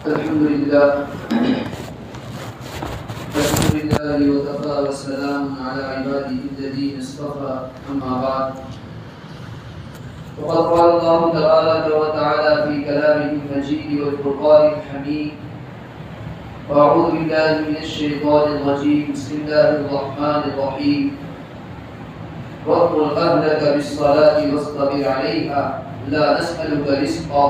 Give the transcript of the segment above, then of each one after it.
الحمد لله وكفى وسلام على عباده الذين اصطفى أما بعد وقد قال الله تبارك وتعالى في كلامه المجيد والفرقان الحميد وأعوذ بالله من الشيطان الرجيم بسم الله الرحمن الرحيم وأمر أهلك بالصلاة واصطبر عليها لا نسألك رزقا.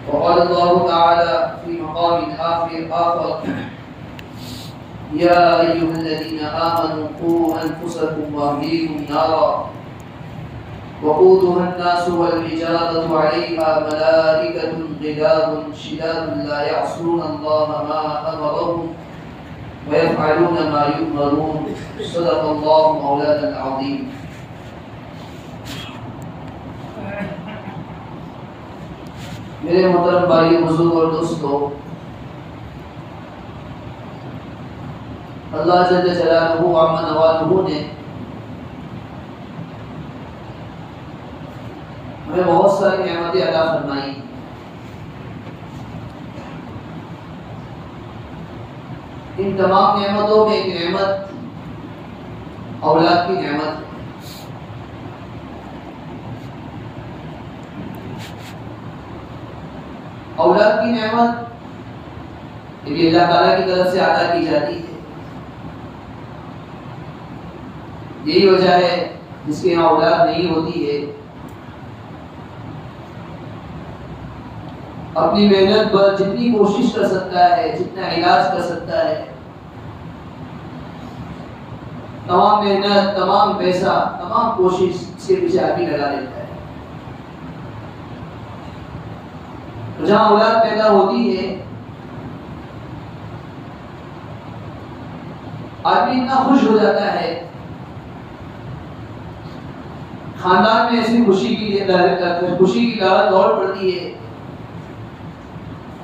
وقال الله تعالى في مقام آخر يا أيها الذين آمنوا قوا أنفسكم وأهليكم نارا وقودها الناس والحجارة عليها ملائكة غلاظ شداد لا يعصون الله ما أمرهم ويفعلون ما يؤمرون. صدق الله مولانا العظيم. میرے محترم بھائی بزرگ اور دوستو، اللہ جل جلالہ عما نوالہ نے ہمیں بہت ساری نعمتیں عطا فرمائی. ان تمام نعمتوں میں ایک نعمت اولاد کی نعمت. اولاد کی نعمت یہ اللہ تعالیٰ کی طرف سے عطا کی جاتی ہے. یہی وجہ ہے جس کے یہاں اولاد نہیں ہوتی ہے اپنی محنت پر جتنی کوشش کر سکتا ہے، جتنا علاج کر سکتا ہے، تمام محنت، تمام پیسہ، تمام کوشش اس کے پیچھے آدمی لگا لیتا ہے. جہاں اولاد پیدا ہوتی ہے آدمی اتنا خوش ہو جاتا ہے، خاندان میں ایسی خوشی کی لہر دوڑ پڑتی ہے.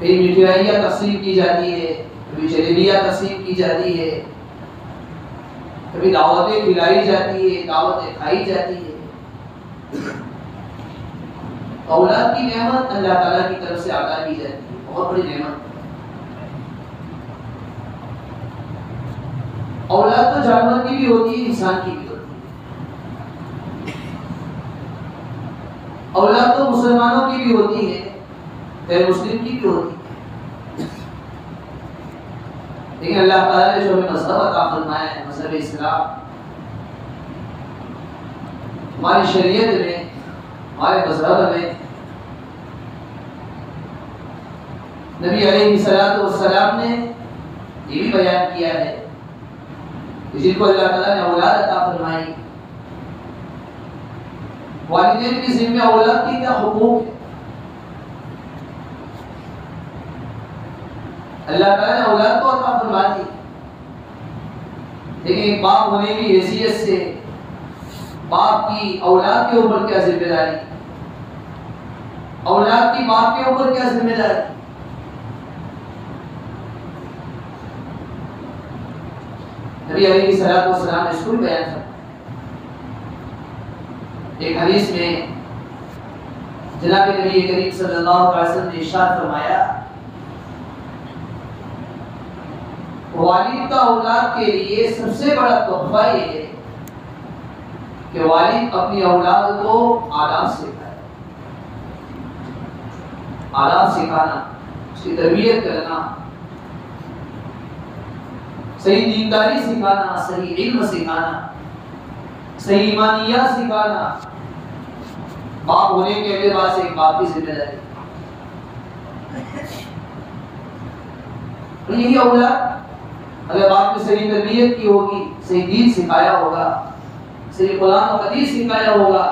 کئی مٹھائیاں تقسیم کی جاتی ہے، کبھی جلیبیاں تقسیم کی جاتی ہے، کبھی دعوتیں کھلائی جاتی ہے، دعوتیں کھائی جاتی ہے. اولاد کی نعمت اللہ تعالیٰ کی طرف سے عطا کی جاتی ہے، بہت بڑی نعمت. اولاد تو جانور کی بھی ہوتی ہے، انسان کی بھی ہوتی ہے. اولاد تو مسلمانوں کی بھی ہوتی ہے، غیر مسلم کی بھی ہوتی ہے. لیکن اللہ تعالیٰ نے جو ہمیں مذہب عطا فرمایا ہے، مذہب اسلام، ہماری شریعت میں، ہمارے مذہب میں نبی علیہ السلام نے یہ بھی بیان کیا ہے کہ جن کو اللہ تعالیٰ نے اولاد عطا فرمائی، والدین کی ذمہ اولاد کی کیا حقوق ہے. اللہ تعالیٰ نے اولاد کو عطا فرما دی، لیکن ایک باپ ہونے کی حیثیت سے باپ کی اولاد کے اوپر کیا ذمہ داری، اولاد کی باپ کے اوپر کیا ذمہ داری. نبی علیہ السلام نے اس کو بیان کیا. ایک حدیث میں جناب نبی کریم صلی اللہ علیہ وسلم نے ارشاد فرمایا، والد کا اولاد کے لیے سب سے بڑا تحفہ یہ ہے کہ والد اپنی اولاد کو آداب سکھائے. آداب سکھانا، اس کی تربیت کرنا، صحیح دینداری سکھانا، صحیح علم سکھانا، صحیح ایمانیات سکھانا، باپ ہونے کے اعتبار سے ایک باپ کی ذمہ داری. یہی اولاد اگر باپ نے صحیح تربیت کی ہوگی، صحیح دین سکھایا ہوگا، صحیح قرآن و حدیث سکھایا ہوگا.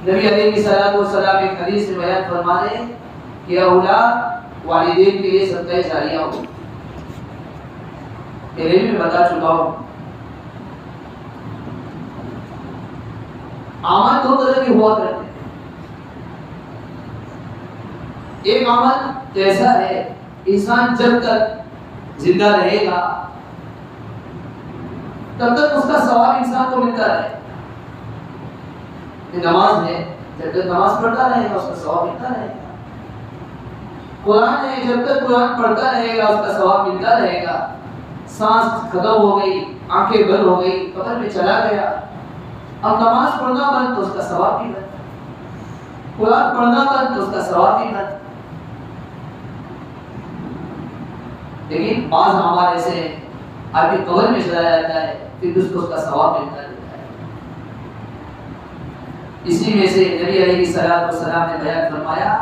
نبی علیہ السلام ایک حدیث میں بیان فرما دے کہ اولاد والدین کے لیے صدقہ جاریہ ہو. پہلے بھی میں بتا چکا ہوں، عمل دو طرح کے ہوا کرتے ہیں. ایک عمل ایسا ہے انسان جب تک زندہ رہے گا تب تک اس کا ثواب انسان کو ملتا رہے. نماز ہے، جب تک نماز پڑھتا رہے گا اس کا ثواب ملتا رہے گا. قرآن ہے، جب تک قرآن پڑھتا رہے گا اس کا ثواب ملتا رہے گا. سانس ختم ہو گئی، آنکھیں بند ہو گئی، قبر میں چلا گیا، اب نماز پڑھنا بند تو اس کا ثواب بھی بند، قرآن پڑھنا بند تو اس کا ثواب بھی بند. لیکن بعض ہمارے سے آدمی قبر میں چلا جاتا ہے پھر اس کو اس کا ثواب ملتا رہتا ہے. اسی میں سے نبی علیہ السلام نے بیان فرمایا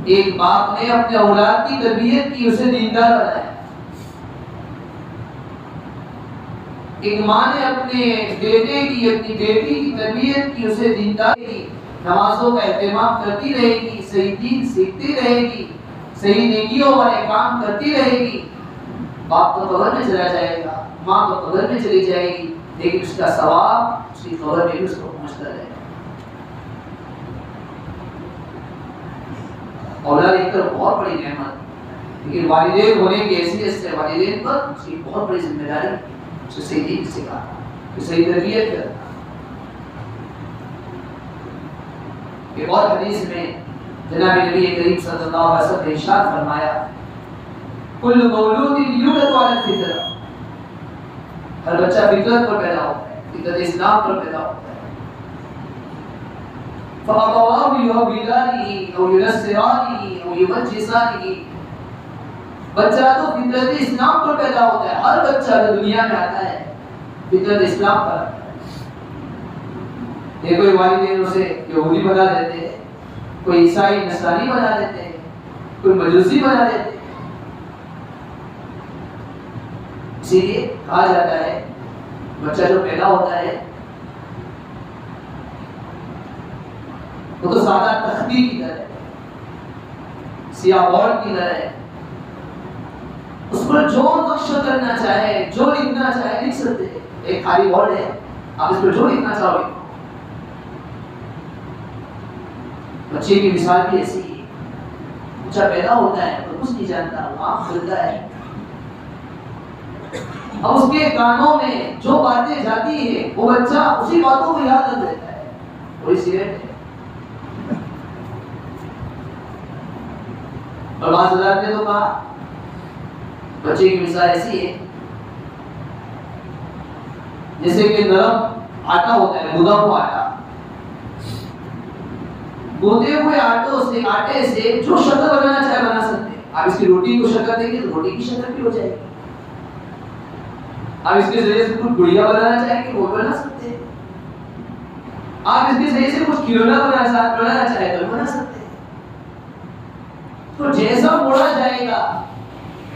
ایک باپ نے اپنے اولاد کی تربیت کی، اسے دیندار بنایا. ایک ماں نے اپنے بیٹے کی، اپنی بیٹی کی تربیت کی، اسے دیندار کی، نمازوں کا اہتمام کرتی رہے گی، صحیح دین سیکھتی رہے گی، صحیح نیکیوں والے کام کرتی رہے گی. باپ تو قبر میں چلا جائے گا، ماں تو قبر میں چلی جائے گی، لیکن اس کا ثواب اس کی قبر میں بھی اس کو پہنچتا رہے گا. اولاد ایک طرف بہت بڑی نعمت، لیکن والدین ہونے کی حیثیت سے والدین پر اس کی بہت بڑی ذمہ داری، اسے صحیح دین سکھانا، اسے صحیح تربیت کرنا. ایک اور حدیث میں جناب نبی کریم صلی اللہ علیہ وسلم نے ارشاد فرمایا کل مولود یولد علی الفطرہ، ہر بچہ فطرت پر پیدا ہوتا ہے، فطرت اسلام پر پیدا ہوتا ہے. فَأَبَوَاهُ يُهَوِّدَانِهِ أَوْ يُنَصِّرَانِهِ أَوْ يُمَجِّسَانِهِ. بچہ تو فطرت اسلام پر پیدا ہوتا ہے، ہر بچہ جو دنیا میں آتا ہے فطرت اسلام پر آتا ہے. یہ کوئی والدین اسے یہودی بنا دیتے ہیں، کوئی عیسائی نصرانی بنا دیتے ہیں، کوئی مجوسی بنا دیتے ہیں. اسی لیے کہا جاتا ہے بچہ جو پیدا ہوتا ہے وہ تو سادہ تختی کی طرح ہے، سیاہ بورڈ کی طرح ہے، اس پر جو نقش کرنا چاہے، جو لکھنا چاہے لکھ سکتے ہیں. ایک خالی بورڈ ہے، آپ اس پر جو لکھنا چاہو لکھو. بچے کی مثال بھی ایسی ہے، بچہ پیدا ہوتا ہے تو کچھ نہیں جانتا، وہ آنکھ کھلتا ہے، اب اس کے کانوں میں جو باتیں جاتی ہیں وہ بچہ اسی باتوں کو یاد رکھ لیتا ہے. وہی سگریٹ ہے. اور بعض حضرات نے تو کہا بچے کی مثال ایسی ہے جیسے کہ نرم آٹا ہوتا ہے، گودا ہوا آٹا، گوندے ہوئے آٹے سے جو شکل بنانا چاہے بنا سکتے ہیں. آپ اس کی روٹی کو شکل دیں گے تو روٹی کی شکل بھی ہو جائے گی. آپ اس کے ذریعے سے کچھ گڑیا بنانا چاہیں گے وہ بنا سکتے ہیں. آپ اس کے ذریعے سے کچھ کھلونا بنانا چاہیں تو بنا سکتے ہیں. تو جیسا موڑا جائے گا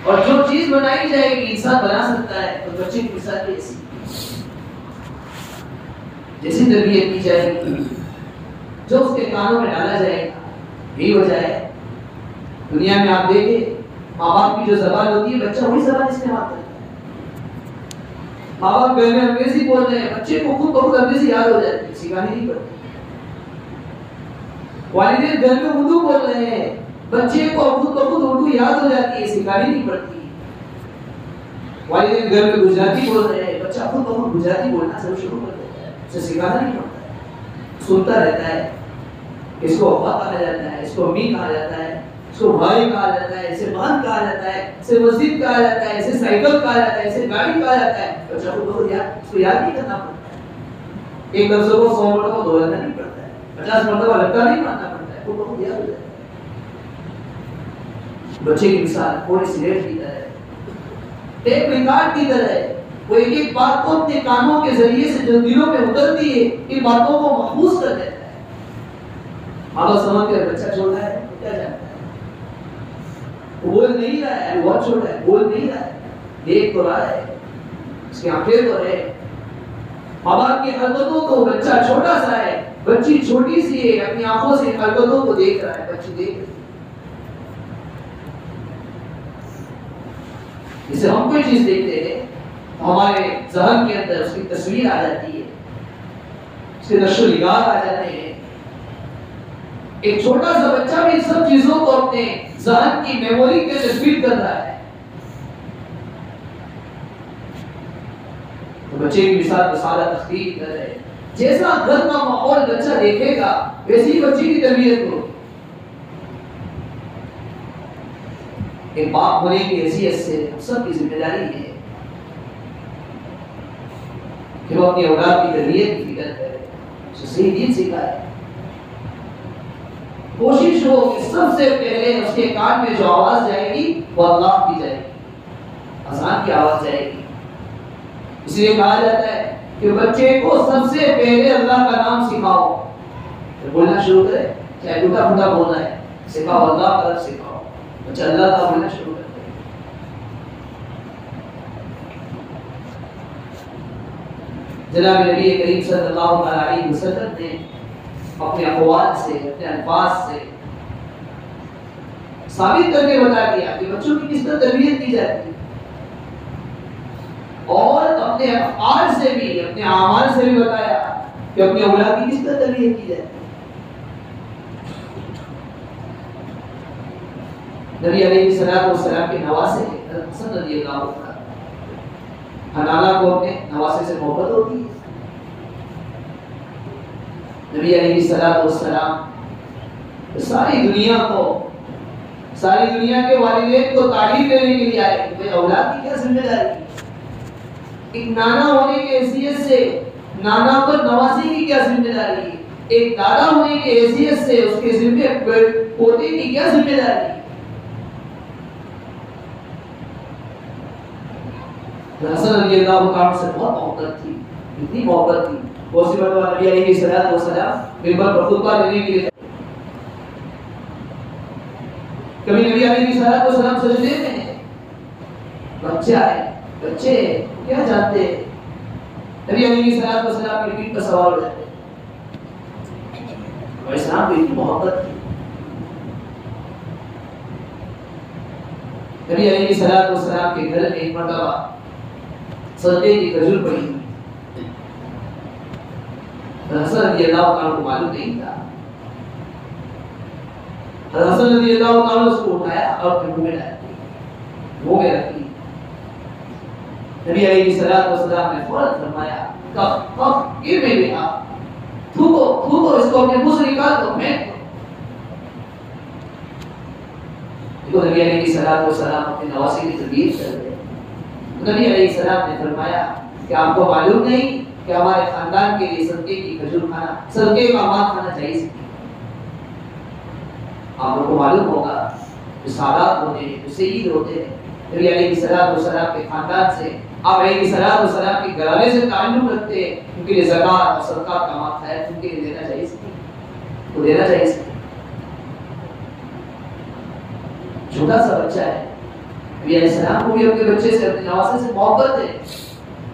اور جو چیز بنائی جائے گی انسان بنا سکتا ہے. تو بچے کی مثال بھی ایسی جیسی تربیت کی جائے گی، جو اس کے کانوں میں ڈالا جائے گا یہی وجہ ہے. دنیا میں آپ دیکھیں ماں باپ کی جو زبان ہوتی ہے بچہ وہی زبان استعمال کرتا ہے. ماں باپ گھر میں انگریزی بول رہے ہیں، بچے کو خود بخود انگریزی یاد ہو جاتی ہے، سکھانی نہیں پڑتی. والدین گھر میں اردو بول رہے ہیں، بچے کو خود بخود اردو یاد ہو جاتی ہے، سکھانی نہیں پڑتی. والدین گھر میں گجراتی بول رہے ہیں، بچہ خود بخود گجراتی بولنا سب شروع کر دیتا ہے، اسے سکھانا نہیں پڑتا ہے. سنتا رہتا ہے، اس کو ابا کہا جاتا ہے، اس کو امی کہا جاتا ہے، اس کو بھائی کہا جاتا ہے، اسے بہن کہا جاتا ہے، اسے مسجد کہا جاتا ہے، اسے سائیکل کہا جاتا ہے، اسے گاڑی کہا جاتا ہے. بچہ کو بہت اس کو یاد نہیں کرنا پڑتا ہے. ایک لفظ کو 100 مرتبہ دہرانا نہیں پڑتا ہے، 50 مرتبہ لگتا نہیں پڑتا ہے، وہ بہت یاد ہو جاتا ہے. بچے کی مثال پوری سگریٹ کی طرح ہے، ایک ریکارڈ کی طرح ہے. وہ ایک ایک بات کو اپنے کانوں کے ذریعے سے جو دلوں میں اترتی ہے ان باتوں کو محفوظ کر دیتا ہے. ماں باپ سمجھ کر بچہ چھوڑ رہا ہے کیا جانتا ہے، وہ بول نہیں رہا ہے، بہت چھوٹا ہے، بول نہیں رہا ہے، دیکھ تو رہا ہے، اس کی آنکھیں تو ہے. ماں باپ کی حرکتوں کو بچہ چھوٹا سا ہے، بچی چھوٹی سی ہے، اپنی آنکھوں سے حرکتوں کو دیکھ رہا ہے، بچی دیکھ رہی ہے. جسے ہم کوئی چیز دیکھتے ہیں ہمارے ذہن کے اندر اس کی تصویر آ جاتی ہے، اس کے نقش و نگار آ جاتے ہیں. ایک چھوٹا سا بچہ بھی سب چیزوں کو اپنے ذہن کی میموری کے اندر فٹ کر رہا ہے. تو بچے کی مثال تو سادہ تختی کی طرح ہے، جیسا گھر کا ماحول بچہ دیکھے گا ویسی بچی کی تربیت ہو. ایک باپ ہونے کی حیثیت سے سب کی ذمہ داری ہے کہ وہ اپنی اولاد کی تربیت کی فکر کرے، اسے صحیح دین سکھائے. کوشش ہو کہ سب سے پہلے اس کے کان میں جو آواز جائے گی وہ اللہ کی جائے گی، اذان کی آواز جائے گی. اس لیے کہا جاتا ہے کہ بچے کو سب سے پہلے اللہ کا نام سکھاؤ. بولنا شروع کرے، چاہے ٹوٹا پھوٹا بولنا ہے، سکھاؤ، اللہ کا لفظ سکھاؤ، بچہ اللہ کا بولنا شروع کرے. جناب نبی کریم صلی اللہ علیہ وسلم نے اپنے اقوال سے، اپنے الفاظ سے ثابت کر کے بتا دیا کہ بچوں کی کس طرح تربیت کی جاتی ہے، اور اپنے افعال سے بھی، اپنے اعمال سے بھی بتایا کہ اپنی اولاد کی کس طرح تربیت کی جاتی ہے. نبی علیہ الصلوۃ والسلام کے نواسے حسن رضی اللہ عنہ، حنانہ کو اپنے نواسے سے محبت ہوتی ہے. نبی علیہ الصلوۃ والسلام ساری دنیا کو، ساری دنیا کے والدین کو تعلیم دینے کے لیے آئے کہ اولاد کی کیا ذمہ داری ہے. ایک نانا ہونے کی حیثیت سے نانا پر نوازی کی کیا ذمہ داری ہے، ایک دادا ہونے کی حیثیت سے اس کے ذمہ پوتے کی کیا ذمہ داری ہے. حسن رضی اللہ عنہ سے بہت محبت تھی، اتنی محبت تھی وہ سی مرتبہ نبی علیہ الصلوۃ والسلام ممبر پر خطبہ دینے کے لیے، کبھی نبی علیہ الصلوۃ والسلام سجدے میں ہیں، بچہ ہے، بچے کیا جانتے ہیں، نبی علیہ الصلوۃ والسلام کی پیٹھ پر سوار ہو جاتے ہیں. اور اسلام کو اتنی محبت تھی. نبی علیہ الصلوۃ والسلام کے گھر میں ایک مرتبہ صدقے کی کھجور پڑی ہوئی. حسن رضی اللہ عنہ کو معلوم نہیں تھا. حسن رضی اللہ عنہ اس کو اٹھایا اور اپنے منہ میں ڈال دی، منہ میں رکھ دی. نبی علیہ الصلوۃ والسلام نے فوراً فرمایا کف یہ میں لیا، تھوکو اس کو اپنے منہ سے نکال دو، میں دیکھو. نبی علیہ الصلوۃ والسلام اپنے نواسے کی تربیت کر رہے. نبی علیہ السلام نے فرمایا کہ آپ کو معلوم نہیں کہ ہمارے خاندان کے لیے صدقے کی کھجور کھانا، صدقے کا مال کھانا جائز ہے. آپ لوگوں کو معلوم ہوگا جو سادات ہوتے ہیں، جو سید ہوتے ہیں، نبی علیہ السلام کے خاندان سے، آپ علیہ السلام کے گھرانے سے تعلق رکھتے ہیں، ان کے لیے زکات اور صدقات کا مال ہے، ان کے لیے دینا جائز ہے، وہ دینا جائز ہے. چھوٹا سا بچہ ہے، نبی علیہ السلام کو بھی اپنے بچے سے، اپنے نواسے سے محبت ہے.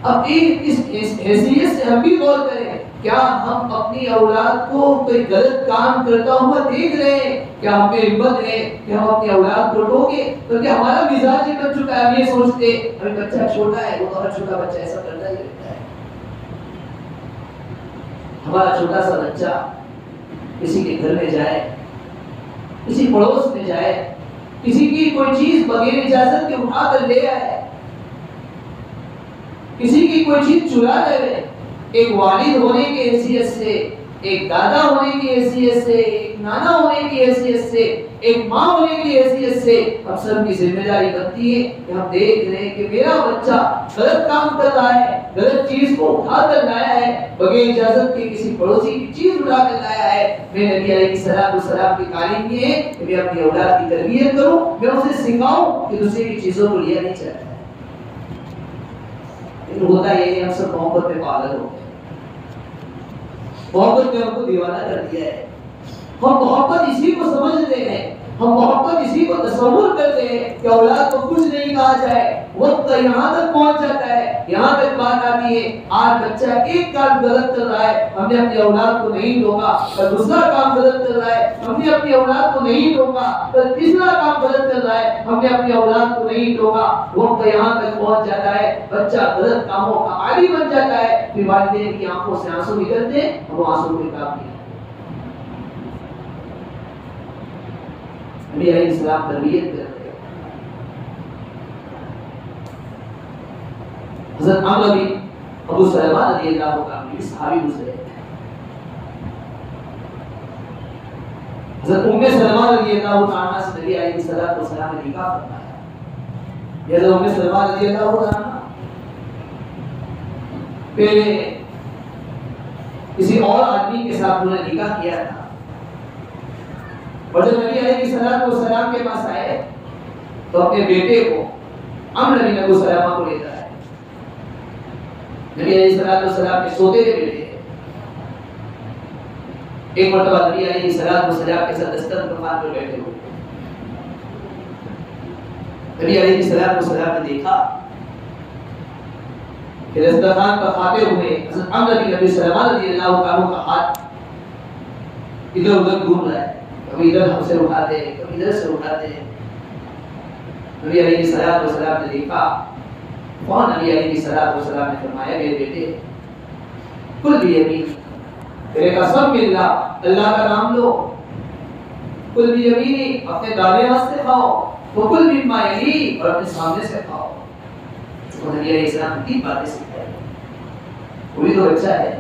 اب اس حیثیت سے ہم بھی غور کریں، کیا ہم اپنی اولاد کو کوئی غلط کام کرتا ہوا دیکھ رہے ہیں؟ کیا ہم میں ہمت ہے کہ ہم اپنی اولاد کو ٹوکیں؟ بلکہ ہمارا مزاج یہ بن چکا ہے، ہم یہ سوچتے ہیں ابھی بچہ چھوٹا ہے، وہ تو ہر چھوٹا بچہ ایسا کرتا ہی رہتا ہے. ہمارا چھوٹا سا بچہ کسی کے گھر میں جائے، کسی پڑوس میں جائے، کسی کی کوئی چیز بغیر اجازت کے اٹھا کر لے آئے، کسی کی کوئی چیز چرا لے، ایک والد ہونے کی حیثیت سے، ایک دادا ہونے کی حیثیت سے، ایک نانا ہونے کی حیثیت سے، ایک ماں ہونے کی حیثیت سے ہم سب کی ذمہ داری بنتی ہے کہ ہم دیکھ رہے ہیں کہ میرا بچہ غلط کام کر رہا ہے، غلط چیز کو اٹھا کر لایا ہے، بغیر اجازت کے کسی پڑوسی کی چیز اٹھا کر لایا ہے. میں نبی علیہ السلام کی تعلیم یہ ہے کہ میں اپنی اولاد کی تربیت کروں، میں اسے سکھاؤں کہ دوسرے کی چیزوں کو لیا نہیں چاہتا. ہوتا یہ ہے ہم سب محبت میں پاگل ہو گئے، محبت نے ہم کو دیوانہ کر دیا ہے. ہم محبت اسی کو سمجھتے ہیں، ہم محبت اسی کو تصور کرتے ہیں کہ اولاد کو کچھ نہیں کہا جائے. وقت یہاں تک پہنچ جاتا ہے، یہاں تک بات آتی ہے آج بچہ ایک کام غلط کر رہا ہے، ہم نے اپنی اولاد کو نہیں روکا، اور دوسرا کام غلط کر رہا ہے، ہم نے اپنی اولاد کو نہیں روکا، اور تیسرا کام غلط کر رہا ہے، ہم نے اپنی اولاد کو نہیں روکا. وقت یہاں تک پہنچ جاتا ہے بچہ غلط کاموں کا عادی بن جاتا ہے، پھر والدین کی آنکھوں سے آنسو نکلتے ہیں اور وہ آنسو کوئی کام نہیں. نبی علیہ السلام تربیت کرتے ہیں. حضرت عمرو بن ابو سلمہ رضی اللہ عنہ صحابی گزرے. حضرت ام سلمہ رضی اللہ عنہا سے نبی علیہ السلام نے نکاح فرمایا. حضرت ام سلمہ رضی اللہ عنہا پہلے کسی اور آدمی کے ساتھ انہوں نے نکاح کیا تھا، اور جب نبی علیہ السلام کے پاس آئے تو اپنے بیٹے کو عمرو بن ابو سلمہ کو لیتا ہے. نبی علیہ السلام کے سوتے ہوئے بیٹے ہیں. ایک مرتبہ نبی علیہ السلام کے ساتھ دسترخوان پر بیٹھے ہوئے نبی علیہ السلام نے دیکھا کہ دسترخوان پر کھاتے ہوئے حضرت عمرو بن ابی سلمہ رضی اللہ عنہ کا ہاتھ ادھر ادھر گھوم رہا ہے، کبھی ادھر ہم سے اٹھاتے ہیں کبھی ادھر سے اٹھاتے ہیں. نبی علیہ السلام نے دیکھا. وہاں نبی علیہ السلام نے فرمایا میرے بیٹے کل بیمین، تیرے قسم باللہ اللہ کا نام لو، کل بیمینی اپنے دائیں ہاتھ سے کھاؤ، وکل مما یلی اور اپنے سامنے سے کھاؤ. تو نبی علیہ السلام نے تین باتیں سکھائی. وہی تو بچہ ہے.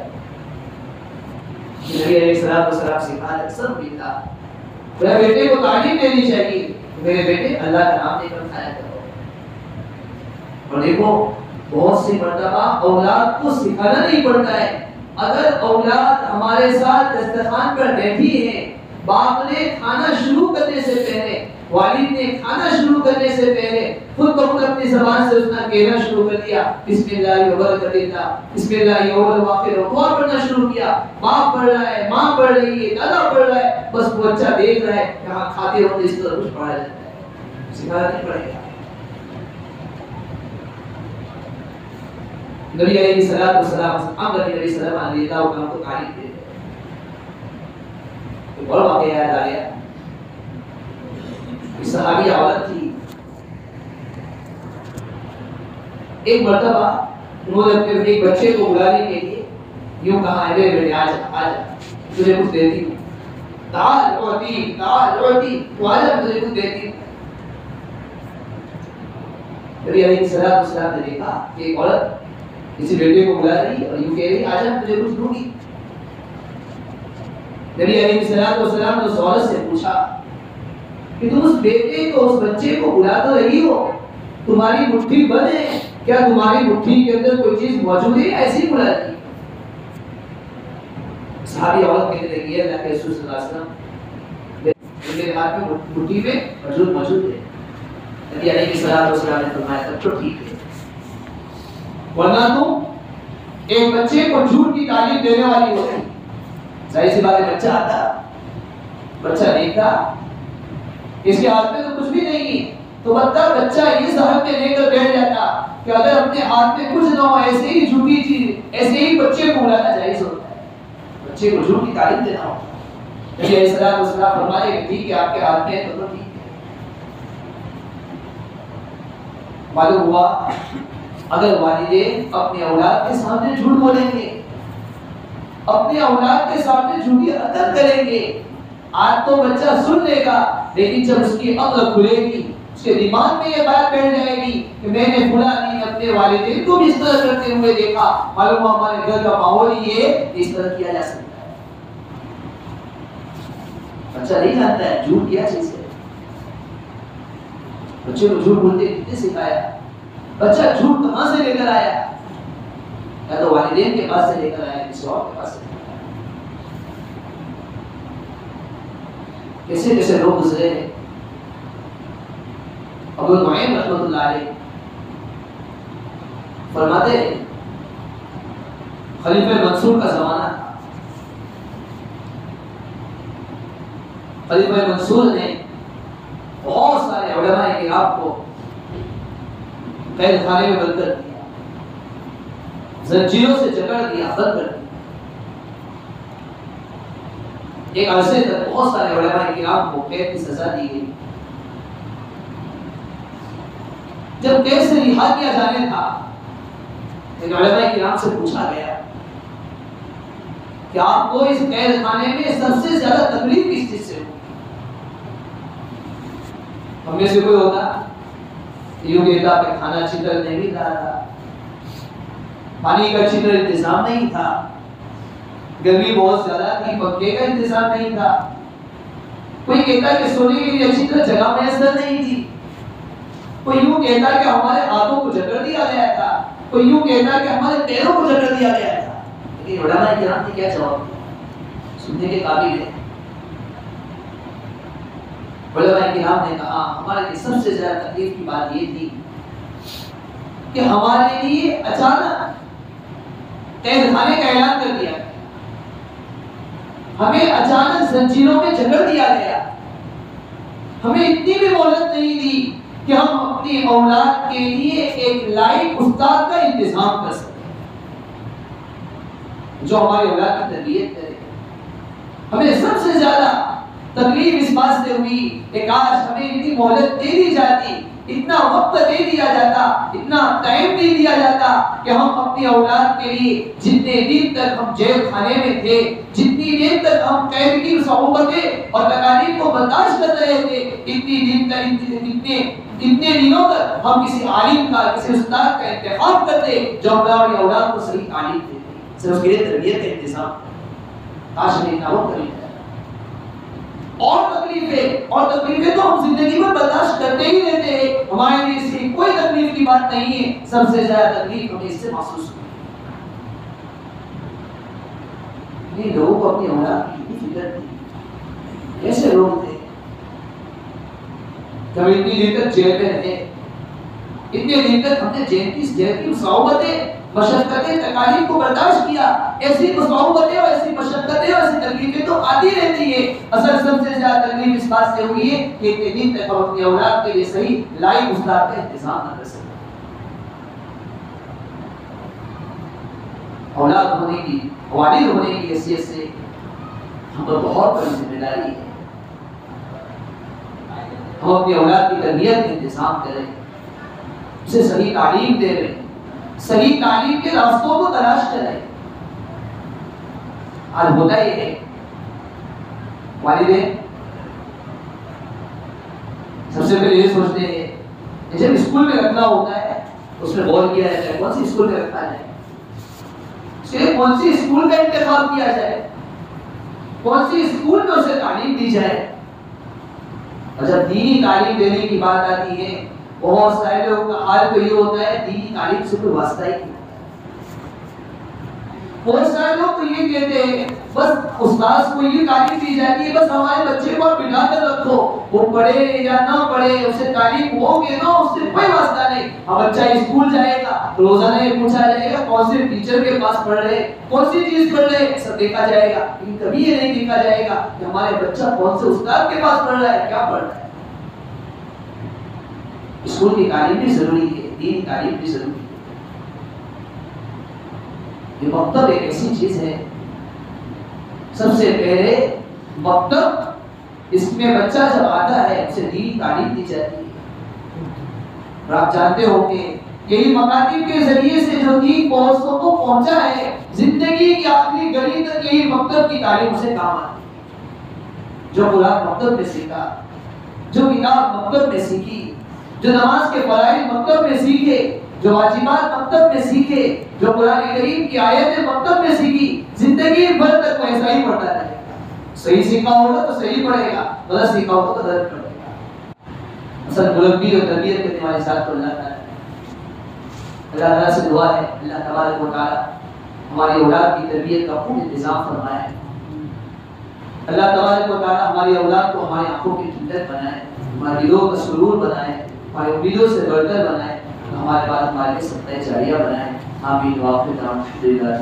نبی علیہ السلام سکھا قسم باللہ میرے بیٹے کو تعلیم دینی چاہیے، میرے بیٹے اللہ کا نام لے کر کھایا کرو. اور دیکھو بہت سی مرتبہ اولاد کو سکھانا نہیں پڑتا ہے. اگر اولاد ہمارے ساتھ دسترخوان پر بیٹھی ہے، باپ نے کھانا شروع کرنے سے پہلے، والد نے کھانا شروع کرنے سے پہلے خود بخود اپنی زبان سے اس نے کہنا شروع کر دیا بسم اللہ وبرکۃ اللہ، بسم اللہ اول واخر، دعا پڑھنا شروع کیا. باپ پڑھ رہا ہے، ماں پڑھ رہی ہے، دادا پڑھ رہا ہے، بس وہ بچہ دیکھ رہا ہے کہ ہاں کھاتے وقت اس طرح کچھ پڑھا جاتا ہے. سکھانا نہیں پڑے گا. نبی علیہ السلام عمرو بن ابی سلمہ رضی اللہ عنہ کو تعلیم دے رہے. ایک اور واقعہ یاد آ گیا. ایک صحابی عورت تھی. ایک مرتبہ انہوں نے اپنے ایک بچے کو بلانے کے لیے یوں کہا ہے میرے بیٹے آجا تجھے کچھ دیتی ہوں، تعال اعطی تو آجا تجھے کچھ دیتی ہوں. نبی علیہ السلام نے دیکھا کہ ایک عورت کسی بیٹے کو بلا رہی اور یوں کہہ رہی آجا تجھے کچھ دوں گی. نبی علیہ السلام نے اس عورت سے پوچھا کہ تم اس بیٹے کو اس بچے کو بلا تو رہی ہو، تمہاری مٹھی بند ہے کیا؟ تمہاری مٹھی کے اندر کوئی چیز موجود ہے ایسی بلا رہی؟ صحابی عورت کہنے لگی اللہ کے رسول صلی اللہ علیہ وسلم میرے ہاتھ میں مٹھی میں موجود ہے. نبی علیہ السلام نے فرمایا تب تو ٹھیک ہے، ورنہ تم ایک بچے کو جھوٹ کی تعلیم دینے والی ہو گئی. ظاہر سی بات ہے بچہ آتا، بچہ دیکھتا اس کے ہاتھ میں تو کچھ بھی نہیں ہے تو بچہ یہ ذہن میں لے کر بیٹھ جاتا کہ اگر اپنے ہاتھ میں کچھ نہ ہو ایسے ہی جھوٹی چیز، ایسے ہی بچے کو بلانا جائز ہوتا ہے. بچے کو جھوٹ کی تعلیم دینا ہوتا ہے. نبی علیہ السلام فرمائے کہ ٹھیک ہے آپ کے ہاتھ میں تو ٹھیک ہے. معلوم ہوا اگر والدین اپنے اولاد کے سامنے جھوٹ بولیں گے، اپنے اولاد کے سامنے جھوٹی حرکت کریں گے، آج تو بچہ سن لے گا لیکن جب اس کی عقل کھلے گی اس کے دماغ میں یہ بات بیٹھ جائے گی کہ میں نے فلاں دن اپنے والدین کو بھی اس طرح کرتے ہوئے دیکھا، معلوم ہمارے گھر کا ماحول ہی ہے اس طرح کیا جا سکتا ہے. بچہ نہیں جانتا ہے جھوٹ کیا چیز ہے. بچے کو جھوٹ بولتے کتنے سکھایا؟ بچہ جھوٹ کہاں سے لے کر آیا؟ یا تو والدین کے پاس سے لے کر آیا، کسی اور کے پاس سے. کیسے کیسے لوگ گزرے ہیں. ابو نعیم رحمۃ اللہ علیہ فرماتے ہیں خلیفہ منصور کا زمانہ تھا. خلیفہ منصور نے بہت سارے علماء کرام کو قید خانے میں بند کر دیا، زنجیروں سے جکڑ دیا، بند کر دیا. ایک عرصے تک بہت سارے علماء کرام کو قید کی سزا دی گئی. جب قید سے رہا کیا جانے تھا ایک علماء کرام سے پوچھا گیا کہ آپ کو اس قید خانے میں سب سے زیادہ تکلیف کس چیز سے ہوئی؟ ہم میں سے کوئی ہوتا یوں کہتا کہ کھانا اچھی طرح نہیں مل رہا تھا، پانی کا اچھی طرح انتظام نہیں تھا، گرمی بہت زیادہ تھی، پنکھے کا انتظام نہیں تھا. کوئی کہتا ہے کہ سونے کے لیے اچھی طرح جگہ میسر نہیں تھی، کوئی یوں کہتا ہے کہ ہمارے ہاتھوں کو جکڑ دیا گیا تھا، کوئی یوں کہتا ہے کہ ہمارے پیروں کو جکڑ دیا گیا تھا. لیکن علماء کرام نے کیا جواب دیا؟ سننے کے قابل ہے. علماء کرام نے کہا ہمارے لیے سب سے زیادہ تکلیف کی بات یہ تھی کہ ہمارے لیے اچانک قید خانے کا اعلان کر دیا گیا، ہمیں اچانک زنجیروں میں جکڑ دیا گیا، ہمیں اتنی بھی مہلت نہیں دی کہ ہم اپنی اولاد کے لیے ایک لائق استاد کا انتظام کر سکیں جو ہماری اولاد کی تربیت کرے. ہمیں سب سے زیادہ تکلیف اس بات سے ہوئی کہ کاش ہمیں اتنی مہلت دے دی جاتی، اتنا وقت دے دیا جاتا، اتنا ٹائم دے دیا جاتا کہ ہم اپنی اولاد کے لیے جتنے دن تک ہم جیل خانے میں تھے، جتنی دیر تک ہم قید کی صعوبتیں اور تکالیف کو برداشت کر رہے تھے، اتنے دنوں تک ہم کسی عالم کا، کسی استاد کا انتخاب کرتے جو ہماری اولاد کو صحیح تعلیم دیتے، صرف اس کے لیے تربیت کا انتظام. کاش ہمیں اتنا وقت مل جائے. اور تکلیفیں تو ہم زندگی میں برداشت کرتے ہی رہتے ہیں، ہمارے لیے اس کی کوئی تکلیف کی بات نہیں ہے. سب سے زیادہ تکلیف ہمیں اس سے محسوس ہوئی. یہ لوگوں کو اپنی اولاد کی فکر تھی. ایسے لوگ تھے کبھی اتنی دن تک جیل میں رہے، اتنے دن تک ہم نے جیل کی صعوبتیں، مشقتیں، تکالیف کو برداشت کیا. ایسی صعوبتیں اور ایسی مشقتیں اور ایسی تکلیفیں تو آتی رہتی ہے. اصل سب سے زیادہ تکلیف اس بات سے ہوئی ہے کہ اتنے دن تک ہم اپنی اولاد کے لیے صحیح لائق استاد کا انتظام نہ کر سکے. اولاد ہونے کی، والد ہونے کی حیثیت سے ہم پر بہت بڑی ذمہ داری ہے. ہم اپنی اولاد کی تربیت کا انتظام کریں، اسے صحیح تعلیم دے رہے، صحیح تعلیم کے راستوں کو تلاش کریں. آج ہوتا یہ ہے والدین سب سے پہلے یہ سوچتے ہیں جب اسکول میں رکھنا ہوتا ہے اس میں غور کیا جاتا ہے کون سی اسکول میں رکھا جائے، صرف کون سی اسکول کا انتخاب کیا جائے، کون سی اسکول میں اسے تعلیم دی جائے. اور جب دینی تعلیم دینے کی بات آتی ہے بہت سارے لوگوں کا حال تو یہ ہوتا ہے دینی تعلیم سے کوئی واسطہ ہی نہیں. بہت سارے لوگ تو یہ کہتے ہیں بس استاد کو یہ تعلیم دی جاتی ہے بس ہمارے بچے کو آپ بٹھا کر رکھو، وہ پڑھے یا نہ پڑھے، اسے تعلیم ہو کہ نہ اس سے کوئی واسطہ نہیں. اب بچہ اسکول جائے گا روزانہ یہ پوچھا جائے گا کون سے ٹیچر کے پاس پڑھ رہے، کون سی چیز پڑھ رہے، سب دیکھا جائے گا. لیکن کبھی یہ نہیں دیکھا جائے گا کہ ہمارے بچہ کون سے استاد کے پاس پڑھ رہا ہے، کیا پڑھ رہا ہے. اسکول کی تعلیم بھی ضروری ہے، دینی تعلیم بھی ضروری ہے. یہ مکتب ایک ایسی چیز ہے، سب سے پہلے مکتب اس میں بچہ جب آتا ہے اسے دینی تعلیم دی جاتی ہے. اور آپ جانتے ہو کہ یہی مکاتب کے ذریعے سے جو دین پہنچوں کو پہنچا ہے، زندگی کی آخری گھڑی تک یہی مکتب کی تعلیم اسے کام آتی ہے. جو قرآن مکتب میں سیکھا، جو کتاب مکتب میں سیکھی، جو نماز کے فرائض مکتب میں سیکھے، جو واجبات مکتب میں سیکھے، جو قرآن کریم کی آیتیں مکتب میں سیکھی، زندگی بھر تک وہ ایسا ہی پڑھتا رہے گا. صحیح سیکھا ہوگا تو صحیح پڑھے گا، غلط سیکھا ہوگا تو غلط پڑھے گا. اصل مربی اور تربیت کرنے والے ساتھ کو اللہ تعالیٰ اللہ تعالیٰ سے دعا ہے اللہ تبارک و تعالیٰ ہماری اولاد کی تربیت کا خوب انتظام فرمائے. اللہ تبارک و تعالیٰ ہماری اولاد کو ہماری آنکھوں کی ٹھنڈک بنائے، ہمارے دلوں کا سرور بنائے، ہماری امیدوں سے بڑھ کر بنائے، ہمارے بعد ہمارے لیے صدقہ جاریہ بنائے. آمین. واقع الحمد للہ.